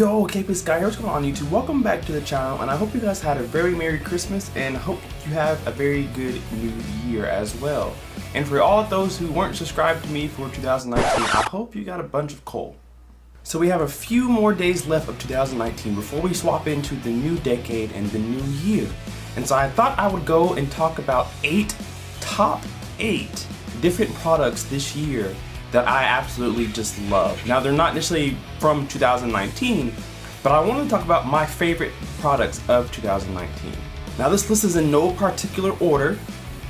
Yo, Kpaceguy here, what's going on YouTube? Welcome back to the channel, and I hope you guys had a very Merry Christmas and hope you have a very good New Year as well. And for all those who weren't subscribed to me for 2019, I hope you got a bunch of coal. So we have a few more days left of 2019 before we swap into the new decade and the new year. And so I thought I would go and talk about top 8 different products this year that I absolutely just love. Now they're not necessarily from 2019, but I want to talk about my favorite products of 2019. Now this list is in no particular order,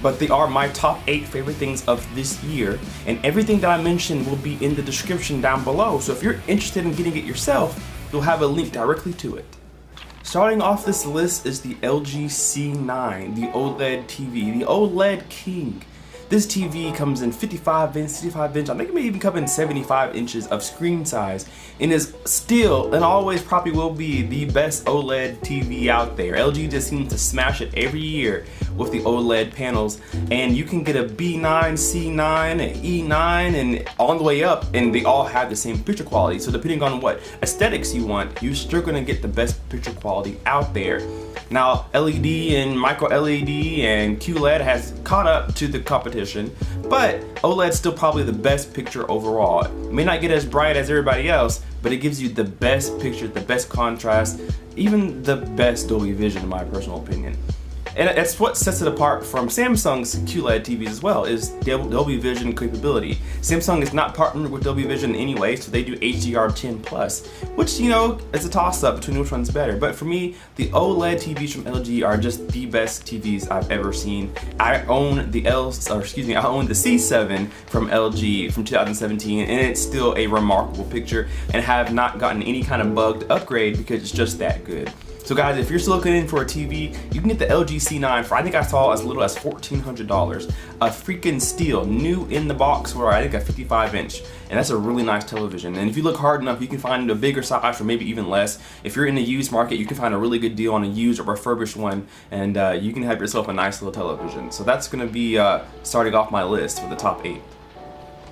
but they are my top 8 favorite things of this year, and everything that I mentioned will be in the description down below, so if you're interested in getting it yourself, you'll have a link directly to it. Starting off this list is the LG C9, the OLED TV, the OLED King. This TV comes in 55 inch, 65 inch, I think it may even come in 75 inches of screen size, and is still, and always probably will be, the best OLED TV out there. LG just seems to smash it every year with the OLED panels, and you can get a B9, C9, an E9, and on the way up, and they all have the same picture quality. So depending on what aesthetics you want, you're still gonna get the best picture quality out there. Now, LED and micro LED and QLED has caught up to the competition, but OLED's still probably the best picture overall. It may not get as bright as everybody else, but it gives you the best picture, the best contrast, even the best Dolby Vision in my personal opinion. And that's what sets it apart from Samsung's QLED TVs as well, is Dolby Vision capability. Samsung is not partnered with Dolby Vision anyway, so they do HDR10+, which, you know, is a toss-up between which one's better. But for me, the OLED TVs from LG are just the best TVs I've ever seen. I own the C7 from LG from 2017, and it's still a remarkable picture, and have not gotten any kind of bugged upgrade because it's just that good. So guys, if you're still looking in for a TV, you can get the LG C9 for, I think I saw as little as $1,400. A freaking steal, new in the box, for I think a 55 inch. And that's a really nice television. And if you look hard enough, you can find a bigger size or maybe even less. If you're in the used market, you can find a really good deal on a used or refurbished one, and you can have yourself a nice little television. So that's gonna be starting off my list with the top 8.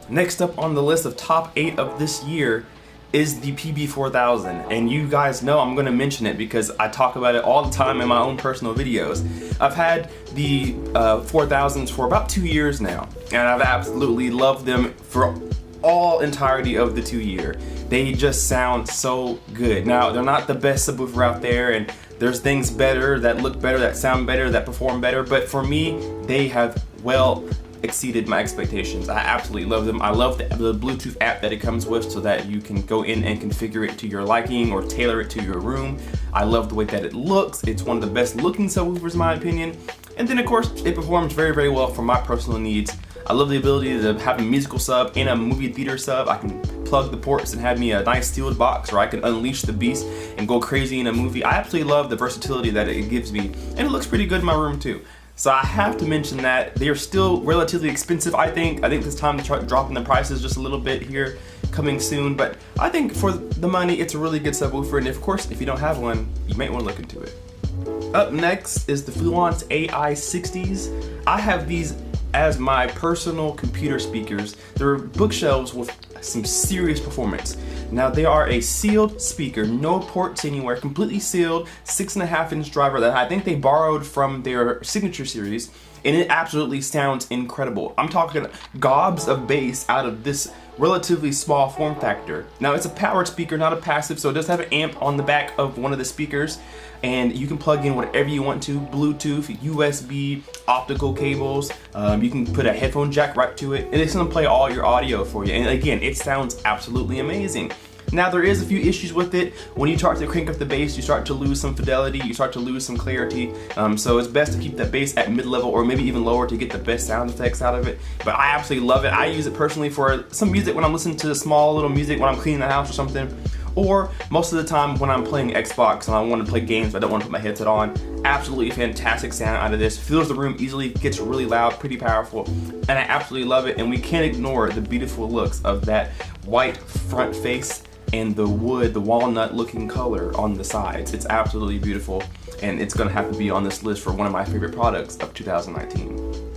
Next up on the list of top 8 of this year is the PB4000, and you guys know I'm going to mention it because I talk about it all the time in my own personal videos. I've had the 4000s for about 2 years now, and I've absolutely loved them for all entirety of the 2 year. They just sound so good. Now they're not the best subwoofer out there, and there's things better that look better, that sound better, that perform better, but for me they have well exceeded my expectations. I absolutely love them. I love the Bluetooth app that it comes with, so that you can go in and configure it to your liking or tailor it to your room. I love the way that it looks. It's one of the best looking subwoofers in my opinion. And then of course it performs very, very well for my personal needs. I love the ability to have a musical sub and a movie theater sub. I can plug the ports and have me a nice sealed box, or I can unleash the beast and go crazy in a movie. I absolutely love the versatility that it gives me, and it looks pretty good in my room too. So I have to mention that they are still relatively expensive, I think. I think it's time to try dropping the prices just a little bit here, coming soon. But I think for the money, it's a really good subwoofer. And of course, if you don't have one, you might want to look into it. Up next is the Fluence AI60s. I have these as my personal computer speakers. They're bookshelves with some serious performance. Now they are a sealed speaker, no ports anywhere, completely sealed, 6.5 inch driver that I think they borrowed from their Signature series, and it absolutely sounds incredible. I'm talking gobs of bass out of this relatively small form factor. Now it's a powered speaker, not a passive, so it does have an amp on the back of one of the speakers, and you can plug in whatever you want to, Bluetooth, USB, optical cables. You can put a headphone jack right to it, and it's gonna play all your audio for you. And again, it sounds absolutely amazing. Now there is a few issues with it. When you start to crank up the bass, you start to lose some fidelity, you start to lose some clarity. So it's best to keep that bass at mid-level or maybe even lower to get the best sound effects out of it. But I absolutely love it. I use it personally for some music when I'm listening to small little music when I'm cleaning the house or something. Or most of the time when I'm playing Xbox and I want to play games but I don't want to put my headset on. Absolutely fantastic sound out of this. Fills the room easily, gets really loud, pretty powerful, and I absolutely love it. And we can't ignore the beautiful looks of that white front face and the wood, the walnut looking color on the sides. It's absolutely beautiful, and it's gonna have to be on this list for one of my favorite products of 2019.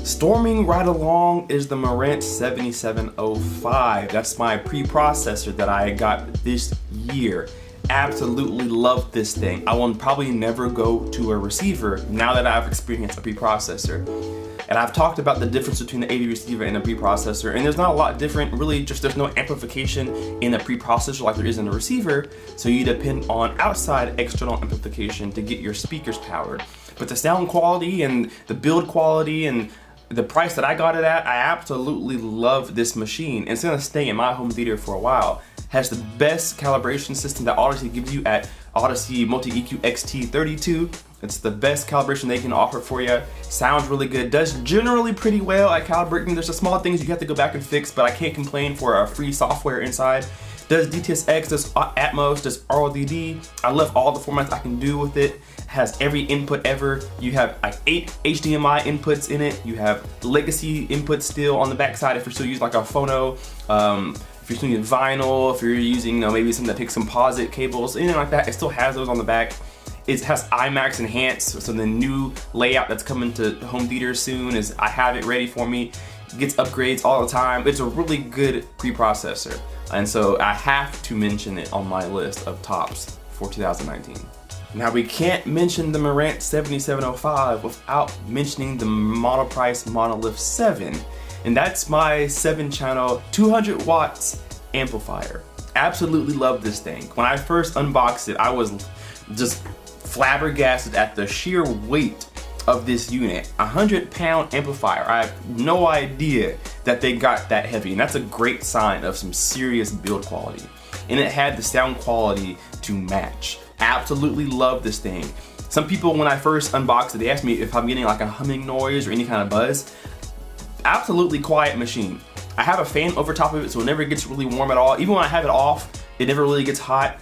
Storming right along is the Marantz 7705. That's my preprocessor that I got this year. Absolutely love this thing. I will probably never go to a receiver now that I've experienced a preprocessor. And I've talked about the difference between the AV receiver and a preprocessor, and there's not a lot different, really. Just there's no amplification in a preprocessor like there is in a receiver, so you depend on outside external amplification to get your speakers powered. But the sound quality and the build quality and the price that I got it at, I absolutely love this machine. It's gonna stay in my home theater for a while. Has the best calibration system that Odyssey gives you at Odyssey Multi-EQ XT32. It's the best calibration they can offer for you. Sounds really good. Does generally pretty well at calibrating. There's some small things you have to go back and fix, but I can't complain for a free software inside. Does DTS:X, does Atmos, does RLDD. I love all the formats I can do with it. Has every input ever. You have like 8 HDMI inputs in it. You have legacy inputs still on the backside if you're still using like a phono. If you're still using vinyl, if you're using maybe something that takes composite cables, anything like that, it still has those on the back. It has IMAX Enhanced, so the new layout that's coming to home theaters soon is I have it ready for me. It gets upgrades all the time. It's a really good preprocessor, and so I have to mention it on my list of tops for 2019. Now we can't mention the Marantz 7705 without mentioning the Monoprice Monolith 7, and that's my 7-channel 200 watts amplifier. Absolutely love this thing. When I first unboxed it, I was just flabbergasted at the sheer weight of this unit. 100-pound amplifier. I have no idea that they got that heavy, and that's a great sign of some serious build quality. And it had the sound quality to match. Absolutely love this thing. Some people, when I first unboxed it, they asked me if I'm getting like a humming noise or any kind of buzz. Absolutely quiet machine. I have a fan over top of it, so it never gets really warm at all. Even when I have it off, it never really gets hot.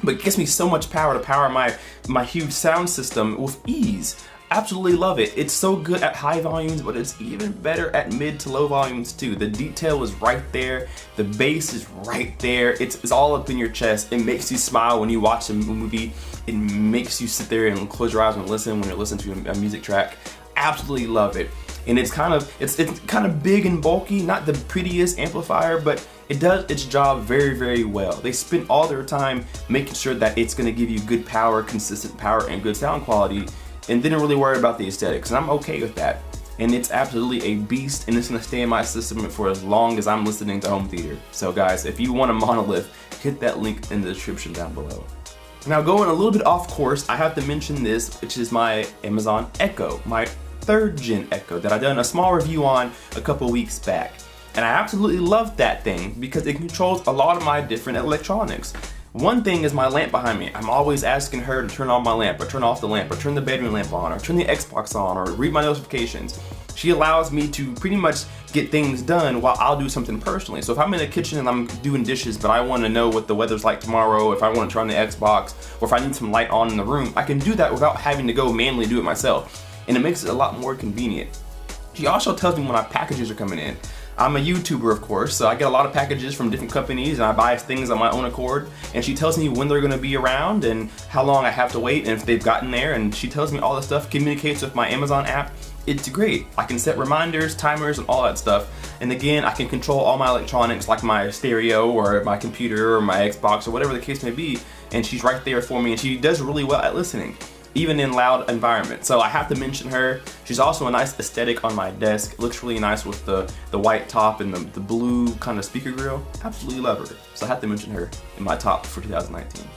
But it gives me so much power to power my huge sound system with ease. Absolutely love it. It's so good at high volumes, but it's even better at mid to low volumes too. The detail is right there. The bass is right there. It's all up in your chest. It makes you smile when you watch a movie. It makes you sit there and close your eyes and listen when you're listening to a music track. Absolutely love it. And it's kind of big and bulky, not the prettiest amplifier, but it does its job very, very well. They spend all their time making sure that it's gonna give you good power, consistent power, and good sound quality, and didn't really worry about the aesthetics, and I'm okay with that. And it's absolutely a beast, and it's gonna stay in my system for as long as I'm listening to home theater. So guys, if you want a monolith, hit that link in the description down below. Now going a little bit off course, I have to mention this, which is my Amazon Echo, my 3rd gen Echo that I done a small review on a couple weeks back. And I absolutely love that thing because it controls a lot of my different electronics. One thing is my lamp behind me. I'm always asking her to turn on my lamp, or turn off the lamp, or turn the bedroom lamp on, or turn the Xbox on, or read my notifications. She allows me to pretty much get things done while I'll do something personally. So if I'm in the kitchen and I'm doing dishes, but I want to know what the weather's like tomorrow, if I want to turn on the Xbox, or if I need some light on in the room, I can do that without having to go manually do it myself. And it makes it a lot more convenient. She also tells me when my packages are coming in. I'm a YouTuber, of course, so I get a lot of packages from different companies and I buy things on my own accord, and she tells me when they're gonna be around and how long I have to wait and if they've gotten there, and she tells me all this stuff, communicates with my Amazon app. It's great. I can set reminders, timers, and all that stuff. And again, I can control all my electronics like my stereo or my computer or my Xbox or whatever the case may be, and she's right there for me, and she does really well at listening, even in loud environments. So I have to mention her. She's also a nice aesthetic on my desk. It looks really nice with the white top and the blue kind of speaker grill. Absolutely love her. So I have to mention her in my top for 2019.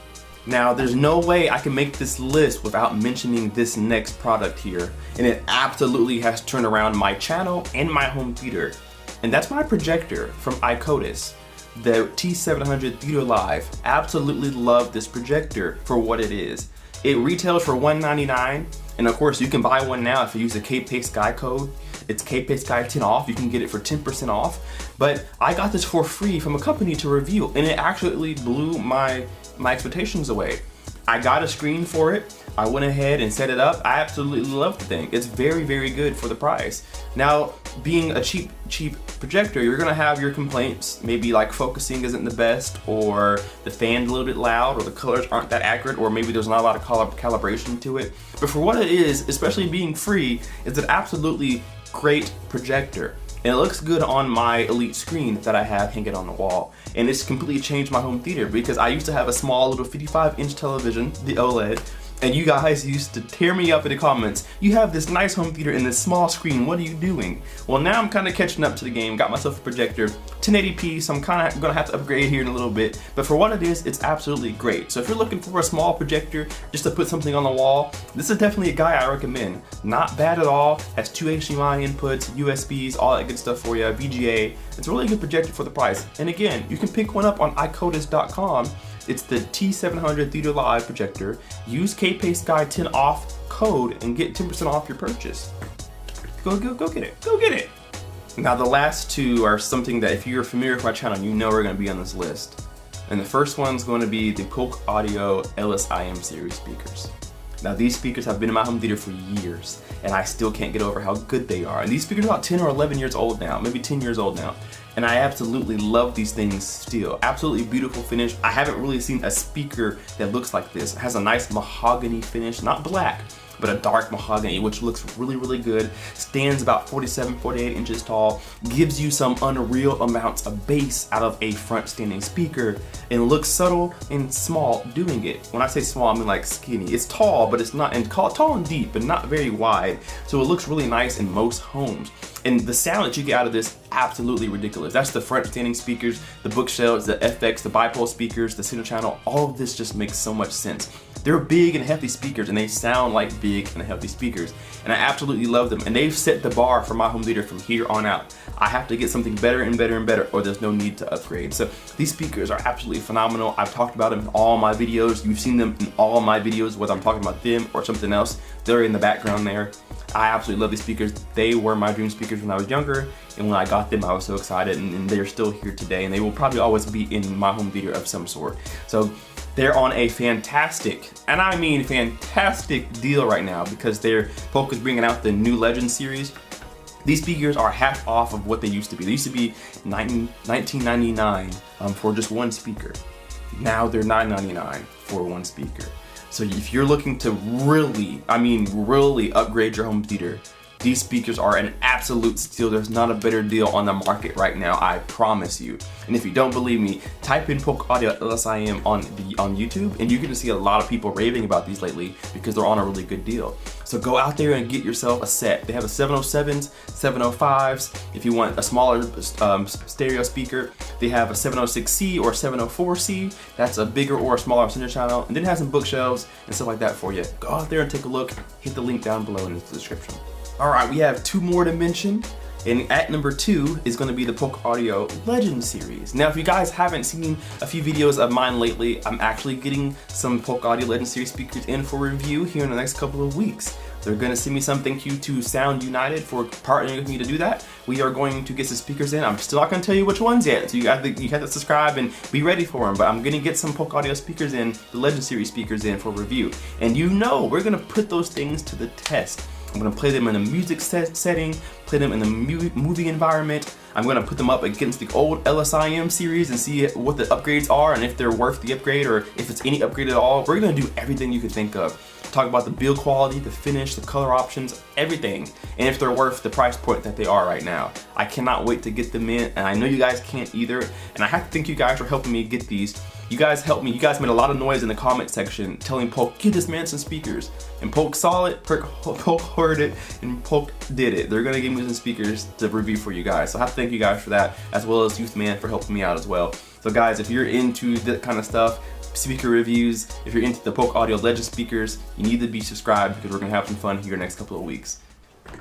Now, there's no way I can make this list without mentioning this next product here, and it absolutely has turned around my channel and my home theater. And that's my projector from Icotis, the T700 Theater Live. Absolutely love this projector for what it is. It retails for $199, and of course you can buy one now if you use the Kpaceguy code. It's Kpaceguy 10 off. You can get it for 10% off. But I got this for free from a company to review, and it actually blew my expectations away. I got a screen for it. I went ahead and set it up. I absolutely love the thing. It's very, very good for the price. Now, being a cheap projector, you're gonna have your complaints. Maybe like focusing isn't the best, or the fan's a little bit loud, or the colors aren't that accurate, or maybe there's not a lot of calibration to it. But for what it is, especially being free, it's an absolutely great projector. and it looks good on my Elite screen that I have hanging on the wall. And it's completely changed my home theater because I used to have a small little 55-inch television, the OLED, and you guys used to tear me up in the comments. You have this nice home theater and this small screen, what are you doing? Well, now I'm kind of catching up to the game, got myself a projector, 1080p, so I'm kind of gonna have to upgrade here in a little bit, but for what it is, it's absolutely great. So if you're looking for a small projector just to put something on the wall, this is definitely a guy I recommend. Not bad at all, has 2 HDMI inputs, USBs, all that good stuff for you, VGA. It's a really good projector for the price. And again, you can pick one up on iCodus.com. It's the T700 Theater Live projector. Use Kpaceguy 10 off code and get 10% off your purchase. Go get it. Go get it. Now the last two are something that if you're familiar with my channel, you know are going to be on this list. And the first one's going to be the Polk Audio LSIM series speakers. Now these speakers have been in my home theater for years, and I still can't get over how good they are. And these speakers are about 10 or 11 years old now, maybe 10 years old now. And I absolutely love these things still. Absolutely beautiful finish. I haven't really seen a speaker that looks like this. It has a nice mahogany finish, not black, but a dark mahogany, which looks really, really good. Stands about 47, 48 inches tall, gives you some unreal amounts of bass out of a front standing speaker, and looks subtle and small doing it. When I say small, I mean like skinny. It's tall, but it's not, and tall and deep, but not very wide. So it looks really nice in most homes. And the sound that you get out of this, absolutely ridiculous. That's the front standing speakers, the bookshelves, the FX, the bipolar speakers, the single channel, all of this just makes so much sense. They're big and hefty speakers, and they sound like big and hefty speakers, and I absolutely love them, and they've set the bar for my home theater from here on out. I have to get something better and better and better, or there's no need to upgrade. So these speakers are absolutely phenomenal. I've talked about them in all my videos. You've seen them in all my videos, whether I'm talking about them or something else. They're in the background there. I absolutely love these speakers. They were my dream speakers when I was younger, and when I got them I was so excited, and they're still here today, and they will probably always be in my home theater of some sort. So they're on a fantastic, and I mean fantastic deal right now, because Polk is bringing out the new Legend series. These speakers are half off of what they used to be. They used to be $19.99 for just one speaker. Now they're $9.99 for one speaker. So if you're looking to really, I mean really upgrade your home theater, these speakers are an absolute steal. There's not a better deal on the market right now, I promise you. And if you don't believe me, type in Polk Audio LSIM on YouTube, and you're gonna see a lot of people raving about these lately because they're on a really good deal. So go out there and get yourself a set. They have a 707s, 705s. If you want a smaller stereo speaker, they have a 706C or 704C. That's a bigger or a smaller center channel. And then it has some bookshelves and stuff like that for you. Go out there and take a look. Hit the link down below in the description. All right, we have two more to mention. And at number 2 is going to be the Polk Audio Legend series. Now, if you guys haven't seen a few videos of mine lately, I'm actually getting some Polk Audio Legend series speakers in for review here in the next couple of weeks. They're going to send me some. Thank you to Sound United for partnering with me to do that. We are going to get some speakers in. I'm still not going to tell you which ones yet, so you have to subscribe and be ready for them. But I'm going to get some Polk Audio speakers in, the Legend series speakers in for review. And you know we're going to put those things to the test. I'm going to play them in a music setting, play them in the movie environment. I'm going to put them up against the old LSIM series and see what the upgrades are and if they're worth the upgrade or if it's any upgrade at all. We're going to do everything you can think of. Talk about the build quality, the finish, the color options, everything, and if they're worth the price point that they are right now. I cannot wait to get them in, and I know you guys can't either, and I have to thank you guys for helping me get these. You guys helped me. You guys made a lot of noise in the comment section telling Polk, get this man some speakers. And Polk saw it, Polk heard it, and Polk did it. They're gonna give me some speakers to review for you guys. So I have to thank you guys for that, as well as Youth Man for helping me out as well. So guys, if you're into that kind of stuff, speaker reviews, if you're into the Polk Audio Legend speakers, you need to be subscribed because we're gonna have some fun here next couple of weeks.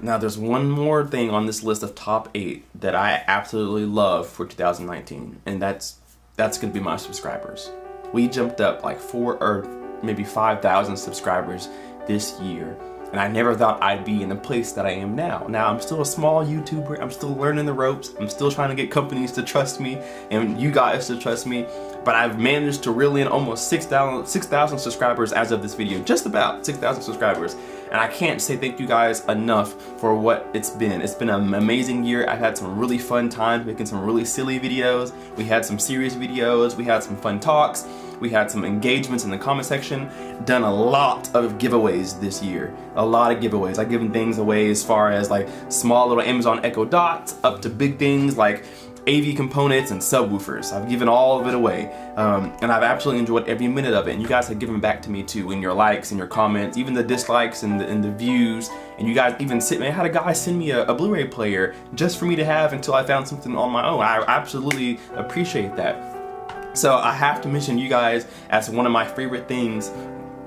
Now there's one more thing on this list of top 8 that I absolutely love for 2019, and that's gonna be my subscribers. We jumped up like 4 or maybe 5,000 subscribers this year, and I never thought I'd be in the place that I am now. Now I'm still a small YouTuber, I'm still learning the ropes, I'm still trying to get companies to trust me and you guys to trust me, but I've managed to reel in almost 6,000 subscribers as of this video, just about 6,000 subscribers. And I can't say thank you guys enough for what it's been. It's been an amazing year. I've had some really fun times making some really silly videos. We had some serious videos. We had some fun talks. We had some engagements in the comment section. Done a lot of giveaways this year. A lot of giveaways. I've given things away as far as like small little Amazon Echo Dots up to big things like AV components and subwoofers. I've given all of it away, and I've absolutely enjoyed every minute of it. And you guys have given back to me too, in your likes and your comments, even the dislikes and the views. And you guys even I had a guy send me a Blu-ray player just for me to have until I found something on my own. I absolutely appreciate that. So I have to mention you guys as one of my favorite things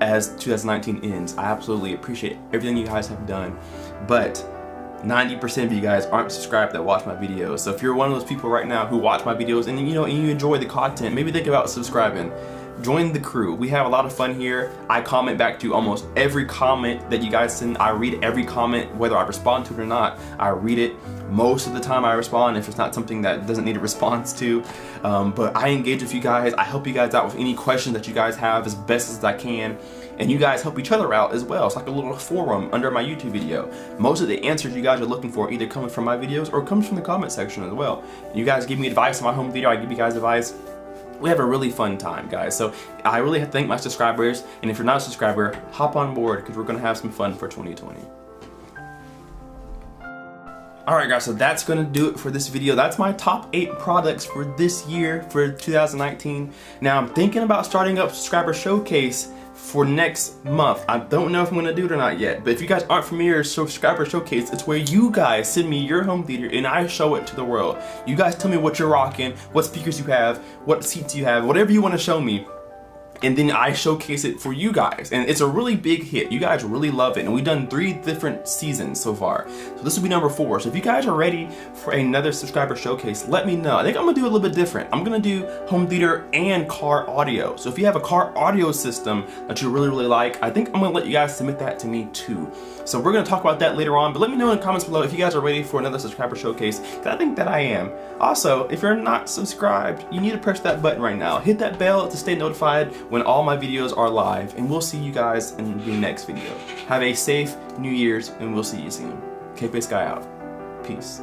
as 2019 ends. I absolutely appreciate everything you guys have done, but 90% of you guys aren't subscribed that watch my videos. So if you're one of those people right now who watch my videos and you enjoy the content, maybe think about subscribing. Join the crew. We have a lot of fun here. I comment back to almost every comment that you guys send. I read every comment, whether I respond to it or not. I read it. Most of the time I respond if it's not something that doesn't need a response to. But I engage with you guys. I help you guys out with any questions that you guys have as best as I can. And you guys help each other out as well. It's like a little forum under my YouTube video. Most of the answers you guys are looking for either coming from my videos or comes from the comment section as well. You guys give me advice on my home video. I give you guys advice. We have a really fun time, guys. So I really have to thank my subscribers. And if you're not a subscriber, hop on board because we're going to have some fun for 2020. Alright guys, so that's going to do it for this video. That's my top 8 products for this year, for 2019. Now I'm thinking about starting up Subscriber Showcase for next month. I don't know if I'm going to do it or not yet, but if you guys aren't familiar with Subscriber Showcase, it's where you guys send me your home theater and I show it to the world. You guys tell me what you're rocking, what speakers you have, what seats you have, whatever you want to show me. And then I showcase it for you guys. And it's a really big hit. You guys really love it. And we've done 3 different seasons so far. So this will be number 4. So if you guys are ready for another subscriber showcase, let me know. I think I'm gonna do a little bit different. I'm gonna do home theater and car audio. So if you have a car audio system that you really like, I think I'm gonna let you guys submit that to me too. So we're gonna talk about that later on, but let me know in the comments below if you guys are ready for another subscriber showcase, because I think that I am. Also, if you're not subscribed, you need to press that button right now. Hit that bell to stay notified when all my videos are live, and we'll see you guys in the next video. Have a safe New Year's, and we'll see you soon. Kpaceguy out. Peace.